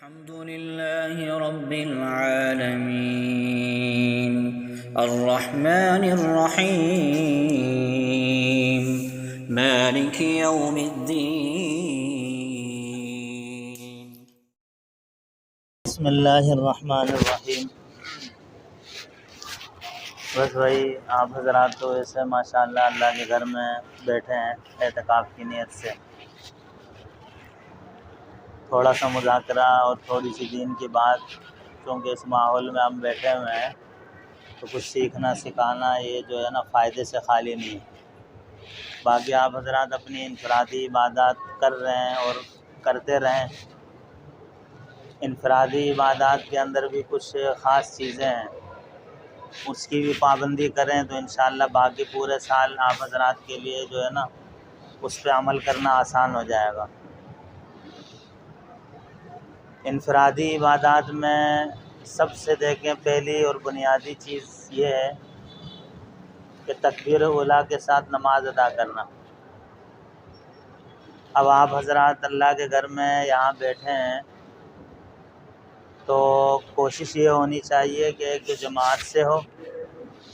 الحمد لله رب العالمين الرحمن الرحيم مالك يوم الدين بسم اللہ الرحمن الرحیم۔ بس بھائی آپ حضرات تو ایسے ماشاءاللہ اللہ کے گھر میں بیٹھے ہیں اعتکاف کی نیت سے، تھوڑا سا مذاکرہ اور تھوڑی سی دین کی بات، کیونکہ اس ماحول میں ہم بیٹھے ہوئے ہیں تو کچھ سیکھنا سکھانا یہ جو ہے نا فائدے سے خالی نہیں ہے۔ باقی آپ حضرات اپنی انفرادی عبادات کر رہے ہیں اور کرتے رہیں۔ انفرادی عبادات کے اندر بھی کچھ خاص چیزیں ہیں، اس کی بھی پابندی کریں تو انشاءاللہ باقی پورے سال آپ حضرات کے لیے جو ہے نا اس پہ عمل کرنا آسان ہو جائے گا۔ انفرادی عبادات میں سب سے دیکھیں پہلی اور بنیادی چیز یہ ہے کہ تکبیر اولیٰ کے ساتھ نماز ادا کرنا۔ اب آپ حضرات اللہ کے گھر میں یہاں بیٹھے ہیں تو کوشش یہ ہونی چاہیے کہ ایک جماعت سے ہو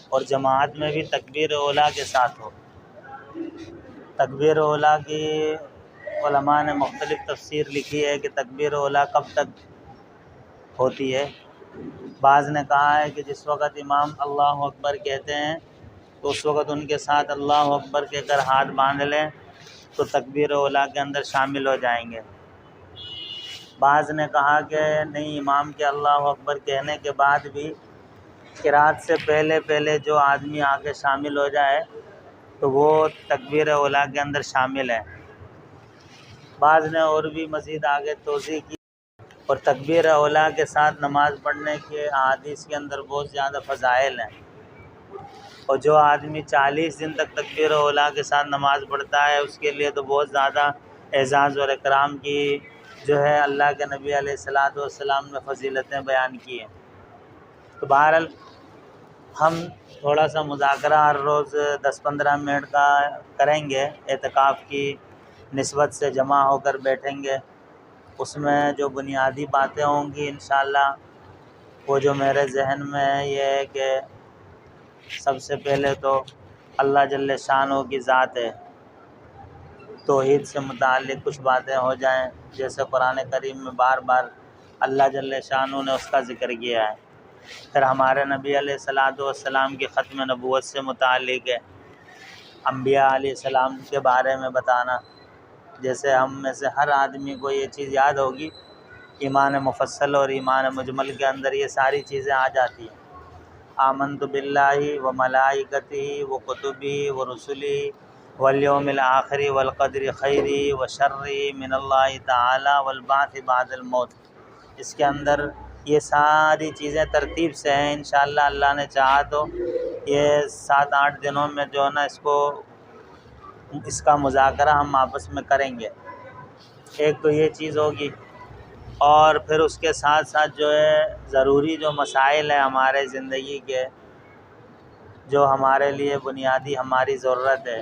اور جماعت میں بھی تکبیر اولیٰ کے ساتھ ہو۔ تکبیر اولیٰ کی علماء نے مختلف تفسیر لکھی ہے کہ تکبیر اولیٰ کب تک ہوتی ہے۔ بعض نے کہا ہے کہ جس وقت امام اللہ اکبر کہتے ہیں تو اس وقت ان کے ساتھ اللہ اکبر کہہ کر ہاتھ باندھ لیں تو تکبیر اولیٰ کے اندر شامل ہو جائیں گے۔ بعض نے کہا کہ نہیں، امام کے اللہ اکبر کہنے کے بعد بھی قرات سے پہلے جو آدمی آگے شامل ہو جائے تو وہ تکبیر اولیٰ کے اندر شامل ہے۔ بعض نے اور بھی مزید آگے توضیح کی، اور تکبیر اولیٰ کے ساتھ نماز پڑھنے کے احادیث کے اندر بہت زیادہ فضائل ہیں، اور جو آدمی 40 دن تک تکبیر اولیٰ کے ساتھ نماز پڑھتا ہے اس کے لیے تو بہت زیادہ اعزاز اور اکرام کی جو ہے اللہ کے نبی علیہ السلام نے فضیلتیں بیان کی ہیں۔ تو بہرحال ہم تھوڑا سا مذاکرہ ہر روز 10-15 منٹ کا کریں گے، اعتکاف کی نسبت سے جمع ہو کر بیٹھیں گے۔ اس میں جو بنیادی باتیں ہوں گی انشاءاللہ وہ جو میرے ذہن میں ہے یہ ہے کہ سب سے پہلے تو اللہ جل شانہ کی ذات ہے، توحید سے متعلق کچھ باتیں ہو جائیں، جیسے قرآن کریم میں بار بار اللہ جل شانہ نے اس کا ذکر کیا ہے۔ پھر ہمارے نبی علیہ السلام کی ختم نبوت سے متعلق ہے، انبیاء علیہ السلام کے بارے میں بتانا، جیسے ہم میں سے ہر آدمی کو یہ چیز یاد ہوگی، ایمان مفصل اور ایمان مجمل کے اندر یہ ساری چیزیں آ جاتی ہیں۔ آمنت باللہ و ملائکتہ و کتبہ و رسلہ والیوم الآخر والقدر خیرہ و شرہ من اللہ تعالی والبعث بعد الموت۔ اس کے اندر یہ ساری چیزیں ترتیب سے ہیں، انشاءاللہ اللہ نے چاہا تو یہ 7-8 دنوں میں جو ہے نا اس کا مذاکرہ ہم آپس میں کریں گے۔ ایک تو یہ چیز ہوگی، اور پھر اس کے ساتھ ساتھ جو ہے ضروری جو مسائل ہیں ہمارے زندگی کے، جو ہمارے لیے بنیادی ہماری ضرورت ہے،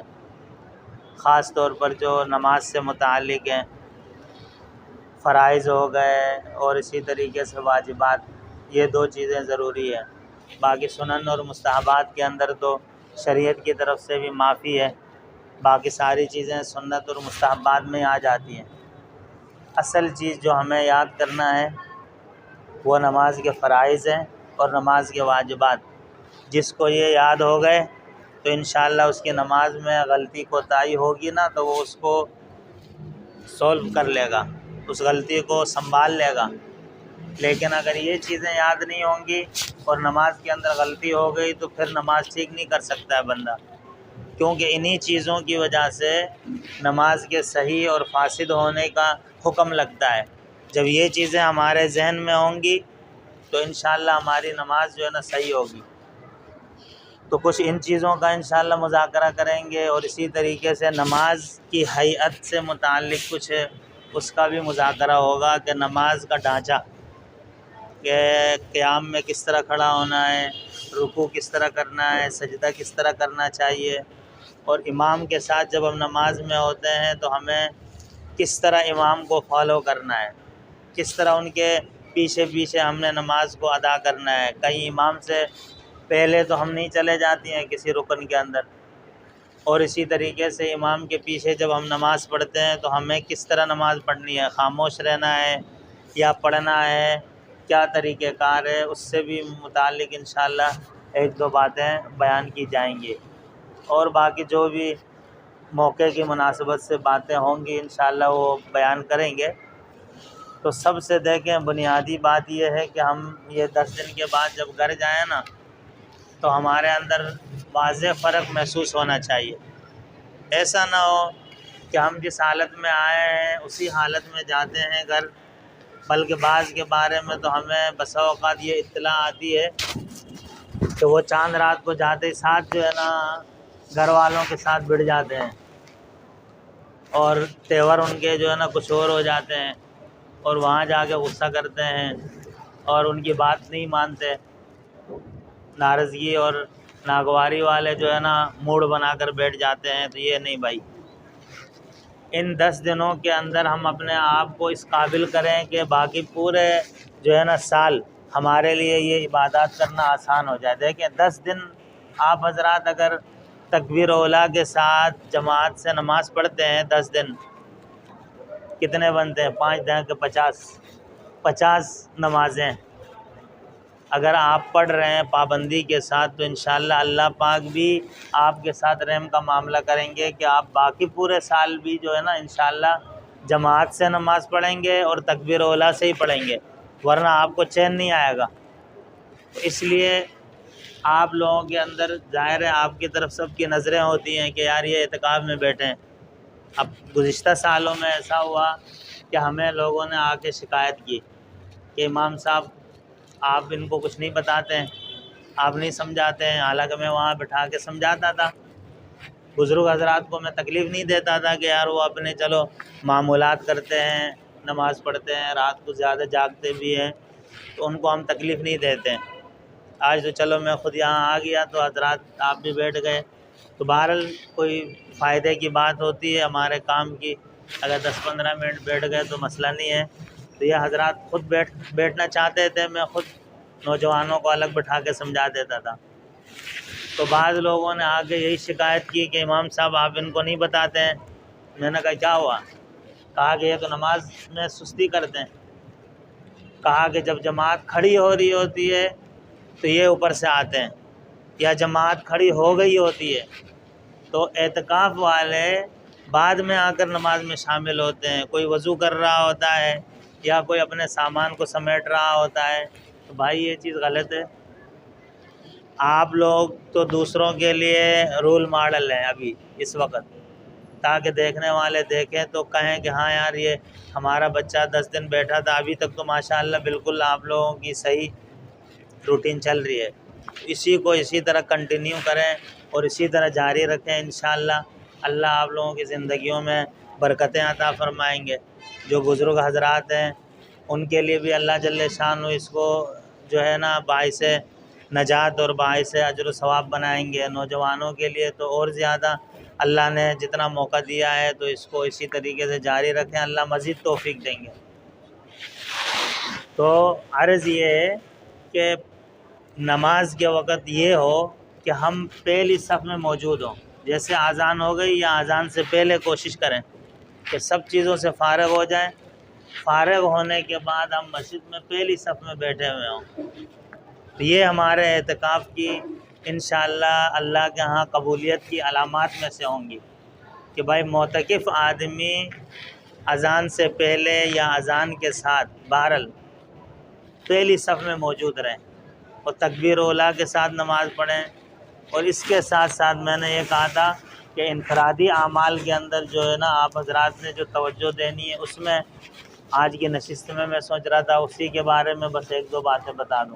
خاص طور پر جو نماز سے متعلق ہیں، فرائض ہو گئے اور اسی طریقے سے واجبات، یہ 2 چیزیں ضروری ہیں۔ باقی سنن اور مستحبات کے اندر تو شریعت کی طرف سے بھی معافی ہے، باقی ساری چیزیں سنت اور مستحبات میں آ جاتی ہیں۔ اصل چیز جو ہمیں یاد کرنا ہے وہ نماز کے فرائض ہیں اور نماز کے واجبات۔ جس کو یہ یاد ہو گئے تو انشاءاللہ اس کی نماز میں غلطی کوتاہی ہوگی نا تو وہ اس کو سولو کر لے گا، اس غلطی کو سنبھال لے گا۔ لیکن اگر یہ چیزیں یاد نہیں ہوں گی اور نماز کے اندر غلطی ہو گئی تو پھر نماز ٹھیک نہیں کر سکتا ہے بندہ، کیونکہ انہی چیزوں کی وجہ سے نماز کے صحیح اور فاسد ہونے کا حکم لگتا ہے۔ جب یہ چیزیں ہمارے ذہن میں ہوں گی تو انشاءاللہ ہماری نماز جو ہے نا صحیح ہوگی۔ تو کچھ ان چیزوں کا انشاءاللہ مذاکرہ کریں گے، اور اسی طریقے سے نماز کی ہیئت سے متعلق کچھ اس کا بھی مذاکرہ ہوگا کہ نماز کا ڈھانچہ، کہ قیام میں کس طرح کھڑا ہونا ہے، رکوع کس طرح کرنا ہے، سجدہ کس طرح کرنا چاہیے، اور امام کے ساتھ جب ہم نماز میں ہوتے ہیں تو ہمیں کس طرح امام کو فالو کرنا ہے۔ کس طرح ان کے پیچھے پیچھے ہم نے نماز کو ادا کرنا ہے۔ کہیں امام سے پہلے تو ہم نہیں چلے جاتی ہیں کسی رکن کے اندر، اور اسی طریقے سے امام کے پیچھے جب ہم نماز پڑھتے ہیں تو ہمیں کس طرح نماز پڑھنی ہے، خاموش رہنا ہے یا پڑھنا ہے، کیا طریقہ کار ہے، اس سے بھی متعلق انشاءاللہ ایک دو باتیں بیان کی جائیں گی، اور باقی جو بھی موقع کی مناسبت سے باتیں ہوں گی انشاءاللہ وہ بیان کریں گے۔ تو سب سے دیکھیں بنیادی بات یہ ہے کہ ہم یہ 10 دن کے بعد جب گھر جائیں نا تو ہمارے اندر واضح فرق محسوس ہونا چاہیے۔ ایسا نہ ہو کہ ہم جس حالت میں آئے ہیں اسی حالت میں جاتے ہیں گھر، بلکہ بعض کے بارے میں تو ہمیں بسا اوقات یہ اطلاع آتی ہے کہ وہ چاند رات کو جاتے ہی ساتھ جو ہے نا گھر والوں کے ساتھ بڑھ جاتے ہیں، اور تیور ان کے جو ہے نا کچھ اور ہو جاتے ہیں، اور وہاں جا کے غصہ کرتے ہیں اور ان کی بات نہیں مانتے، ناراضگی اور ناگواری والے جو ہے نا موڈ بنا کر بیٹھ جاتے ہیں۔ تو یہ نہیں بھائی، ان 10 دنوں کے اندر ہم اپنے آپ کو اس قابل کریں کہ باقی پورے جو ہے نا سال ہمارے لیے یہ عبادات کرنا آسان ہو جائے۔ دیکھیں 10 دن آپ حضرات اگر تکبیر اولیٰ کے ساتھ جماعت سے نماز پڑھتے ہیں 10 دن، کتنے بنتے ہیں؟ 5 دن کے 50 نمازیں اگر آپ پڑھ رہے ہیں پابندی کے ساتھ، تو انشاءاللہ اللہ پاک بھی آپ کے ساتھ رحم کا معاملہ کریں گے کہ آپ باقی پورے سال بھی جو ہے نا انشاءاللہ جماعت سے نماز پڑھیں گے اور تکبیر اولیٰ سے ہی پڑھیں گے، ورنہ آپ کو چین نہیں آئے گا۔ اس لیے آپ لوگوں کے اندر ظاہر ہے آپ کی طرف سب کی نظریں ہوتی ہیں کہ یار یہ اعتکاف میں بیٹھے ہیں۔ اب گزشتہ سالوں میں ایسا ہوا کہ ہمیں لوگوں نے آ کے شکایت کی کہ امام صاحب آپ ان کو کچھ نہیں بتاتے ہیں، آپ نہیں سمجھاتے ہیں، حالانکہ میں وہاں بٹھا کے سمجھاتا تھا، بزرگ حضرات کو میں تکلیف نہیں دیتا تھا کہ یار وہ اپنے چلو معمولات کرتے ہیں، نماز پڑھتے ہیں، رات کو زیادہ جاگتے بھی ہیں، تو ان کو ہم تکلیف نہیں دیتے ہیں۔ آج تو چلو میں خود یہاں آ گیا تو حضرات آپ بھی بیٹھ گئے، تو بہرحال کوئی فائدے کی بات ہوتی ہے ہمارے کام کی، اگر 10-15 منٹ بیٹھ گئے تو مسئلہ نہیں ہے۔ تو یہ حضرات خود بیٹھنا چاہتے تھے، میں خود نوجوانوں کو الگ بٹھا کے سمجھا دیتا تھا۔ تو بعض لوگوں نے آ کے یہی شکایت کی کہ امام صاحب آپ ان کو نہیں بتاتے ہیں۔ میں نے کہا کیا ہوا؟ کہا کہ یہ تو نماز میں سستی کرتے ہیں۔ کہا کہ جب جماعت کھڑی ہو رہی ہوتی ہے تو یہ اوپر سے آتے ہیں، یا جماعت کھڑی ہو گئی ہوتی ہے تو اعتکاف والے بعد میں آ کر نماز میں شامل ہوتے ہیں، کوئی وضو کر رہا ہوتا ہے یا کوئی اپنے سامان کو سمیٹ رہا ہوتا ہے۔ تو بھائی یہ چیز غلط ہے۔ آپ لوگ تو دوسروں کے لیے رول ماڈل ہیں ابھی اس وقت، تاکہ دیکھنے والے دیکھیں تو کہیں کہ ہاں یار یہ ہمارا بچہ 10 دن بیٹھا تھا، ابھی تک تو ماشاءاللہ بالکل آپ لوگوں کی صحیح روٹین چل رہی ہے۔ اسی کو اسی طرح کنٹینیو کریں اور اسی طرح جاری رکھیں، انشاءاللہ اللہ آپ لوگوں کی زندگیوں میں برکتیں عطا فرمائیں گے۔ جو بزرگ حضرات ہیں ان کے لیے بھی اللہ جل شانہ اس کو جو ہے نا باعث نجات اور باعث اجر و ثواب بنائیں گے۔ نوجوانوں کے لیے تو اور زیادہ اللہ نے جتنا موقع دیا ہے تو اس کو اسی طریقے سے جاری رکھیں، اللہ مزید توفیق دیں گے۔ تو عرض یہ ہے کہ نماز کے وقت یہ ہو کہ ہم پہلی صف میں موجود ہوں، جیسے اذان ہو گئی یا اذان سے پہلے کوشش کریں کہ سب چیزوں سے فارغ ہو جائیں، فارغ ہونے کے بعد ہم مسجد میں پہلی صف میں بیٹھے ہوئے ہوں۔ تو یہ ہمارے اعتکاف کی انشاءاللہ اللہ کے ہاں قبولیت کی علامات میں سے ہوں گی کہ بھائی معتکف آدمی اذان سے پہلے یا اذان کے ساتھ بہرحال پہلی صف میں موجود رہیں اور تکبیر اولیٰ کے ساتھ نماز پڑھیں۔ اور اس کے ساتھ ساتھ میں نے یہ کہا تھا کہ انفرادی اعمال کے اندر جو ہے نا آپ حضرات نے جو توجہ دینی ہے، اس میں آج کی نشست میں سوچ رہا تھا اسی کے بارے میں بس ایک دو باتیں بتا دوں۔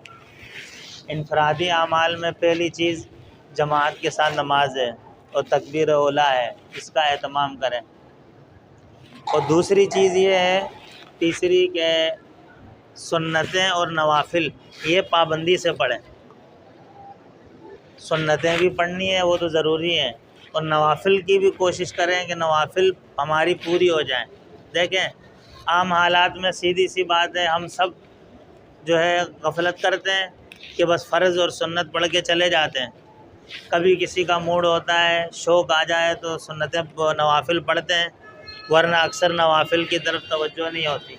انفرادی اعمال میں پہلی چیز جماعت کے ساتھ نماز ہے اور تکبیر اولیٰ ہے، اس کا اہتمام کریں۔ اور دوسری چیز یہ ہے، تیسری کہ سنتیں اور نوافل یہ پابندی سے پڑھیں۔ سنتیں بھی پڑھنی ہے وہ تو ضروری ہیں، اور نوافل کی بھی کوشش کریں کہ نوافل ہماری پوری ہو جائیں۔ دیکھیں عام حالات میں سیدھی سی بات ہے، ہم سب جو ہے غفلت کرتے ہیں کہ بس فرض اور سنت پڑھ کے چلے جاتے ہیں۔ کبھی کسی کا موڈ ہوتا ہے، شوق آ جائے تو سنتیں نوافل پڑھتے ہیں، ورنہ اکثر نوافل کی طرف توجہ نہیں ہوتی۔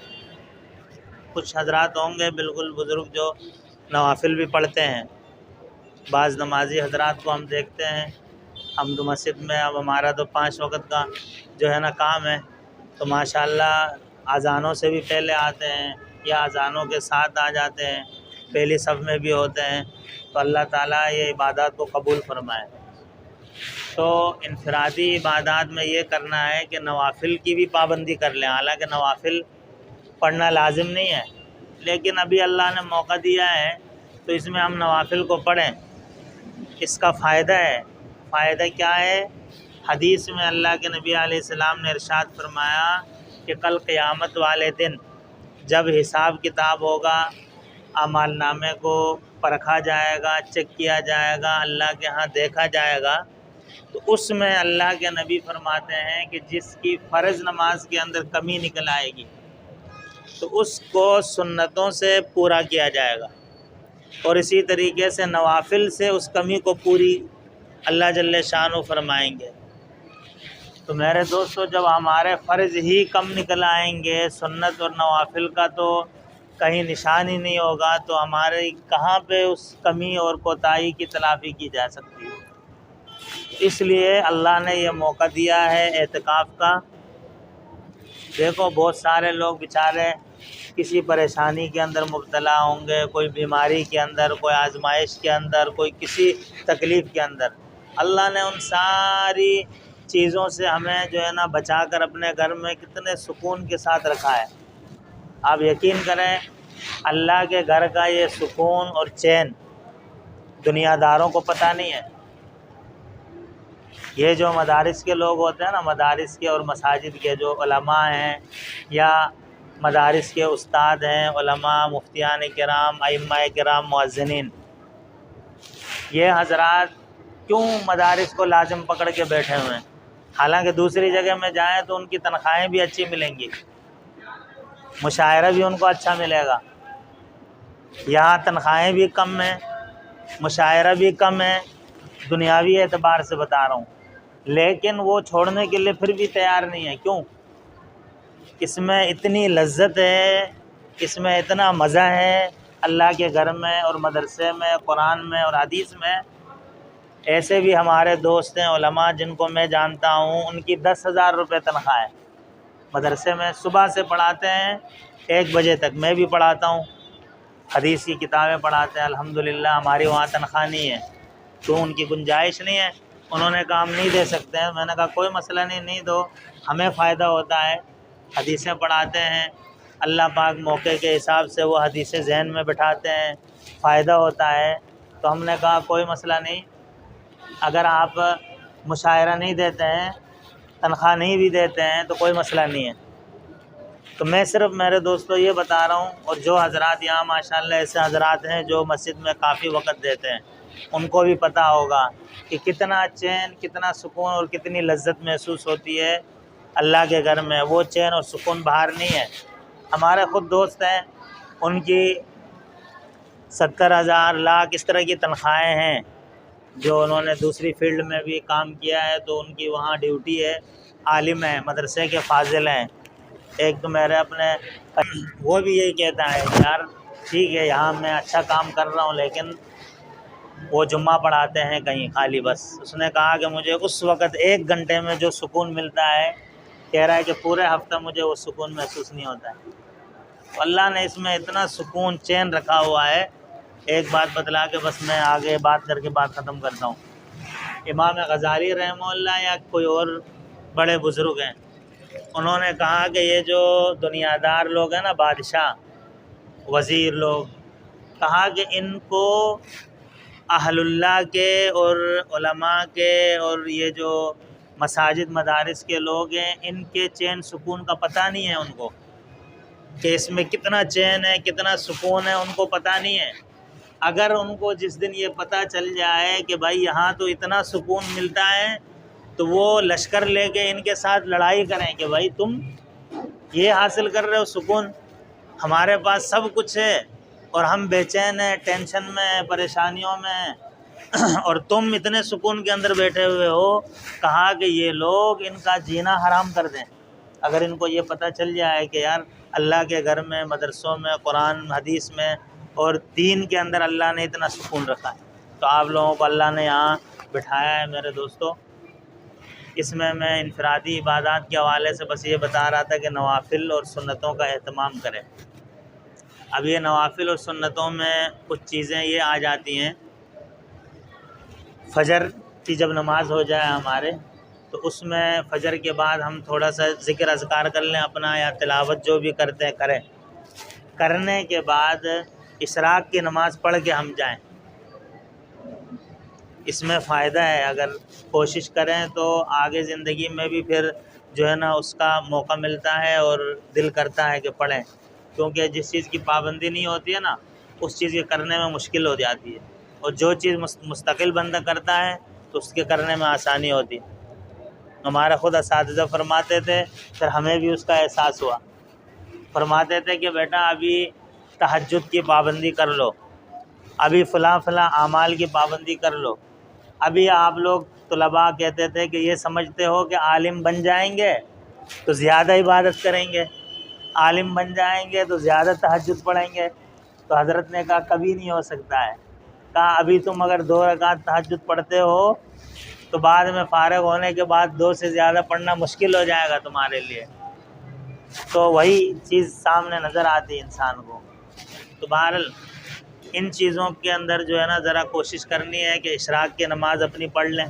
کچھ حضرات ہوں گے بالکل بزرگ جو نوافل بھی پڑھتے ہیں۔ بعض نمازی حضرات کو ہم دیکھتے ہیں، ہم تو مسجد میں اب ہمارا تو 5 وقت کا جو ہے نا کام ہے، تو ماشاءاللہ اذانوں سے بھی پہلے آتے ہیں یا اذانوں کے ساتھ آ جاتے ہیں، پہلی صف میں بھی ہوتے ہیں۔ تو اللہ تعالیٰ یہ عبادات کو قبول فرمائے۔ تو انفرادی عبادات میں یہ کرنا ہے کہ نوافل کی بھی پابندی کر لیں، حالانکہ نوافل پڑھنا لازم نہیں ہے، لیکن ابھی اللہ نے موقع دیا ہے تو اس میں ہم نوافل کو پڑھیں۔ اس کا فائدہ ہے۔ فائدہ کیا ہے؟ حدیث میں اللہ کے نبی علیہ السلام نے ارشاد فرمایا کہ کل قیامت والے دن جب حساب کتاب ہوگا، اعمال نامے کو پرکھا جائے گا، چیک کیا جائے گا، اللہ کے ہاں دیکھا جائے گا، تو اس میں اللہ کے نبی فرماتے ہیں کہ جس کی فرض نماز کے اندر کمی نکل آئے گی تو اس کو سنتوں سے پورا کیا جائے گا، اور اسی طریقے سے نوافل سے اس کمی کو پوری اللہ جل شانہ فرمائیں گے۔ تو میرے دوستو، جب ہمارے فرض ہی کم نکل آئیں گے، سنت اور نوافل کا تو کہیں نشان ہی نہیں ہوگا، تو ہمارے کہاں پہ اس کمی اور کوتاہی کی تلافی کی جا سکتی ہے۔ اس لیے اللہ نے یہ موقع دیا ہے اعتکاف کا۔ دیکھو بہت سارے لوگ بیچارے کسی پریشانی کے اندر مبتلا ہوں گے، کوئی بیماری کے اندر، کوئی آزمائش کے اندر، کوئی کسی تکلیف کے اندر۔ اللہ نے ان ساری چیزوں سے ہمیں جو ہے نا بچا کر اپنے گھر میں کتنے سکون کے ساتھ رکھا ہے۔ آپ یقین کریں، اللہ کے گھر کا یہ سکون اور چین دنیا داروں کو پتہ نہیں ہے۔ یہ جو مدارس کے لوگ ہوتے ہیں نا، مدارس کے اور مساجد کے جو علماء ہیں یا مدارس کے استاد ہیں، علماء، مفتیان کرام، ائمہ کرام، مؤذنین، یہ حضرات کیوں مدارس کو لازم پکڑ کے بیٹھے ہوئے ہیں؟ حالانکہ دوسری جگہ میں جائیں تو ان کی تنخواہیں بھی اچھی ملیں گی، مشاعرہ بھی ان کو اچھا ملے گا۔ یہاں تنخواہیں بھی کم ہیں، مشاعرہ بھی کم ہے، دنیاوی اعتبار سے بتا رہا ہوں، لیکن وہ چھوڑنے کے لیے پھر بھی تیار نہیں ہے۔ کیوں؟ اس میں اتنی لذت ہے، اس میں اتنا مزہ ہے اللہ کے گھر میں اور مدرسے میں، قرآن میں اور حدیث میں۔ ایسے بھی ہمارے دوست ہیں علماء جن کو میں جانتا ہوں، ان کی 10,000 روپے تنخواہ ہے، مدرسے میں صبح سے پڑھاتے ہیں 1 بجے تک، میں بھی پڑھاتا ہوں، حدیث کی کتابیں پڑھاتے ہیں الحمدللہ۔ ہماری وہاں تنخواہ نہیں ہے، تو ان کی گنجائش نہیں ہے۔ انہوں نے کہا ہم نہیں دے سکتے ہیں، میں نے کہا کوئی مسئلہ نہیں، نہیں دو، ہمیں فائدہ ہوتا ہے، حدیثیں پڑھاتے ہیں، اللہ پاک موقع کے حساب سے وہ حدیثیں ذہن میں بٹھاتے ہیں، فائدہ ہوتا ہے۔ تو ہم نے کہا کوئی مسئلہ نہیں، اگر آپ مشاعرہ نہیں دیتے ہیں، تنخواہ نہیں بھی دیتے ہیں تو کوئی مسئلہ نہیں ہے۔ تو میں صرف میرے دوستوں یہ بتا رہا ہوں، اور جو حضرات یہاں ماشاءاللہ ایسے حضرات ہیں جو مسجد میں کافی وقت دیتے ہیں، ان کو بھی پتہ ہوگا کہ کتنا چین، کتنا سکون اور کتنی لذت محسوس ہوتی ہے اللہ کے گھر میں۔ وہ چین اور سکون باہر نہیں ہے۔ ہمارے خود دوست ہیں، ان کی 70,000 لاکھ اس طرح کی تنخواہیں ہیں، جو انہوں نے دوسری فیلڈ میں بھی کام کیا ہے، تو ان کی وہاں ڈیوٹی ہے، عالم ہیں، مدرسے کے فاضل ہیں۔ ایک تو میرے اپنے وہ بھی یہی کہتا ہے یار ٹھیک ہے یہاں میں اچھا کام کر رہا ہوں، لیکن وہ جمعہ پڑھاتے ہیں کہیں خالی بس۔ اس نے کہا کہ مجھے اس وقت 1 گھنٹے میں جو سکون ملتا ہے، کہہ رہا ہے کہ پورے ہفتہ مجھے وہ سکون محسوس نہیں ہوتا ہے۔ تو اللہ نے اس میں اتنا سکون چین رکھا ہوا ہے۔ ایک بات بتلا کے بس میں آگے بات کر کے بات ختم کرتا ہوں۔ امام غزالی رحمہ اللہ یا کوئی اور بڑے بزرگ ہیں، انہوں نے کہا کہ یہ جو دنیا دار لوگ ہیں نا، بادشاہ، وزیر لوگ، کہا کہ ان کو اہل اللہ کے اور علماء کے اور یہ جو مساجد مدارس کے لوگ ہیں، ان کے چین سکون کا پتہ نہیں ہے ان کو، کہ اس میں کتنا چین ہے، کتنا سکون ہے، ان کو پتہ نہیں ہے۔ اگر ان کو جس دن یہ پتہ چل جائے کہ بھائی یہاں تو اتنا سکون ملتا ہے، تو وہ لشکر لے کے ان کے ساتھ لڑائی کریں کہ بھائی تم یہ حاصل کر رہے ہو سکون؟ ہمارے پاس سب کچھ ہے اور ہم بے چین ہیں، ٹینشن میں ہیں، پریشانیوں میں ہیں، اور تم اتنے سکون کے اندر بیٹھے ہوئے ہو۔ کہا کہ یہ لوگ ان کا جینا حرام کر دیں اگر ان کو یہ پتہ چل جائے کہ یار اللہ کے گھر میں، مدرسوں میں، قرآن حدیث میں اور دین کے اندر اللہ نے اتنا سکون رکھا ہے۔ تو آپ لوگوں کو اللہ نے یہاں بٹھایا ہے میرے دوستو۔ اس میں انفرادی عبادات کے حوالے سے بس یہ بتا رہا تھا کہ نوافل اور سنتوں کا اہتمام کریں۔ اب یہ نوافل اور سنتوں میں کچھ چیزیں یہ آ جاتی ہیں، فجر کی جب نماز ہو جائے ہمارے تو اس میں فجر کے بعد ہم تھوڑا سا ذکر اذکار کر لیں اپنا، یا تلاوت جو بھی کرتے ہیں کریں۔ کرنے کے بعد اشراق کی نماز پڑھ کے ہم جائیں۔ اس میں فائدہ ہے، اگر کوشش کریں تو آگے زندگی میں بھی پھر جو ہے نا اس کا موقع ملتا ہے اور دل کرتا ہے کہ پڑھیں، کیونکہ جس چیز کی پابندی نہیں ہوتی ہے نا اس چیز کے کرنے میں مشکل ہو جاتی ہے، اور جو چیز مستقل بندہ کرتا ہے تو اس کے کرنے میں آسانی ہوتی ہے۔ ہمارے خود اساتذہ فرماتے تھے، پھر ہمیں بھی اس کا احساس ہوا، فرماتے تھے کہ بیٹا ابھی تہجد کی پابندی کر لو، ابھی فلاں اعمال کی پابندی کر لو۔ ابھی آپ لوگ طلباء کہتے تھے کہ یہ سمجھتے ہو کہ عالم بن جائیں گے تو زیادہ عبادت کریں گے، عالم بن جائیں گے تو زیادہ تہجد پڑھیں گے۔ تو حضرت نے کہا کبھی نہیں ہو سکتا ہے، کہا ابھی تم اگر 2 رکعت تہجد پڑھتے ہو تو بعد میں فارغ ہونے کے بعد 2 سے زیادہ پڑھنا مشکل ہو جائے گا تمہارے لیے۔ تو وہی چیز سامنے نظر آتی ہے انسان کو۔ تو بہرحال ان چیزوں کے اندر جو ہے نا ذرا کوشش کرنی ہے کہ اشراق کی نماز اپنی پڑھ لیں۔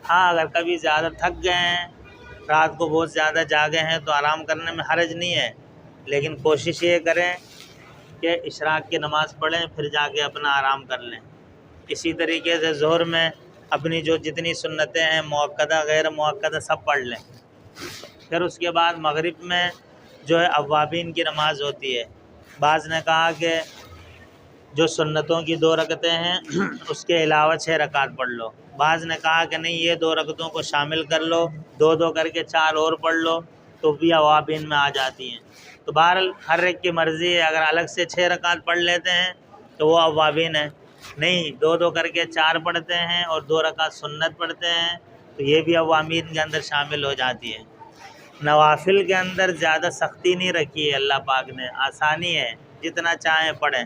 ہاں اگر کبھی زیادہ تھک گئے ہیں، رات کو بہت زیادہ جاگے ہیں تو آرام کرنے میں حرج نہیں ہے، لیکن کوشش یہ کریں کہ اشراق کی نماز پڑھیں پھر جا کے اپنا آرام کر لیں۔ اسی طریقے سے ظہر میں اپنی جو جتنی سنتیں ہیں مؤکدہ غیر مؤکدہ سب پڑھ لیں۔ پھر اس کے بعد مغرب میں جو ہے اوابین کی نماز ہوتی ہے۔ بعض نے کہا کہ جو سنتوں کی 2 رکعتیں ہیں اس کے علاوہ 6 رکعت پڑھ لو۔ بعض نے کہا کہ نہیں، یہ 2 رکعتوں کو شامل کر لو، 2 کر کے 4 اور پڑھ لو تو بھی اوابین میں آ جاتی ہیں۔ تو بہرحال ہر ایک کی مرضی ہے، اگر الگ سے 6 رکعت پڑھ لیتے ہیں تو وہ اوابین ہے، نہیں 2 کر کے 4 پڑھتے ہیں اور 2 رکعت سنت پڑھتے ہیں تو یہ بھی اوابین کے اندر شامل ہو جاتی ہے۔ نوافل کے اندر زیادہ سختی نہیں رکھی ہے اللہ پاک نے، آسانی ہے، جتنا چاہیں پڑھیں۔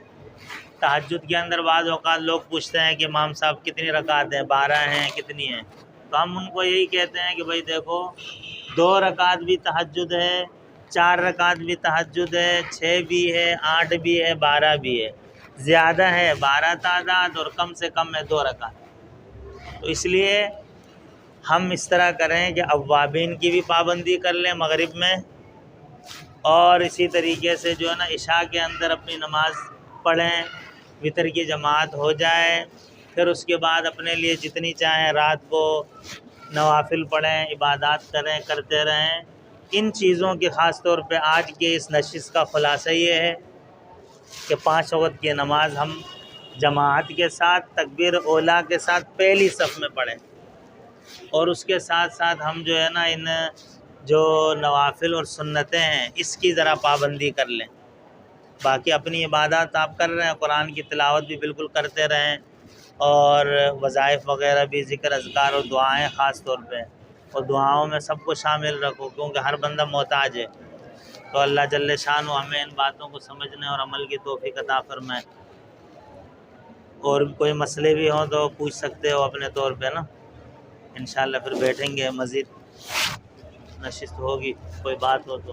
تہجد کے اندر بعض اوقات لوگ پوچھتے ہیں کہ امام صاحب کتنی رکعت ہیں، 12 ہیں، کتنی ہیں؟ تو ہم ان کو یہی کہتے ہیں کہ بھائی دیکھو 2 رکعت بھی تہجد ہے، 4 رکعت بھی تہجد ہے، 6 بھی ہے، 8 بھی ہے، 12 بھی ہے۔ زیادہ ہے 12 تعداد اور کم سے کم ہے 2 رکعت۔ تو اس لیے ہم اس طرح کریں کہ اوابین کی بھی پابندی کر لیں مغرب میں، اور اسی طریقے سے جو ہے نا عشاء کے اندر اپنی نماز پڑھیں، وتر کی جماعت ہو جائے، پھر اس کے بعد اپنے لیے جتنی چاہیں رات کو نوافل پڑھیں، عبادات کریں، کرتے رہیں۔ ان چیزوں کی خاص طور پہ آج کے اس نشست کا خلاصہ یہ ہے کہ 5 وقت کی نماز ہم جماعت کے ساتھ تکبیر اولیٰ کے ساتھ پہلی صف میں پڑھیں، اور اس کے ساتھ ساتھ ہم جو ہے نا ان جو نوافل اور سنتیں ہیں اس کی ذرا پابندی کر لیں۔ باقی اپنی عبادات آپ کر رہے ہیں، قرآن کی تلاوت بھی بالکل کرتے رہیں، اور وظائف وغیرہ بھی، ذکر اذکار اور دعائیں خاص طور پہ، اور دعاؤں میں سب کو شامل رکھو کیونکہ ہر بندہ محتاج ہے۔ تو اللہ جل شانہ ہمیں ان باتوں کو سمجھنے اور عمل کی توفیق عطا فرمائے۔ اور کوئی مسئلے بھی ہوں تو پوچھ سکتے ہو اپنے طور پہ نا، انشاءاللہ پھر بیٹھیں گے، مزید نشست ہوگی، کوئی بات ہو تو۔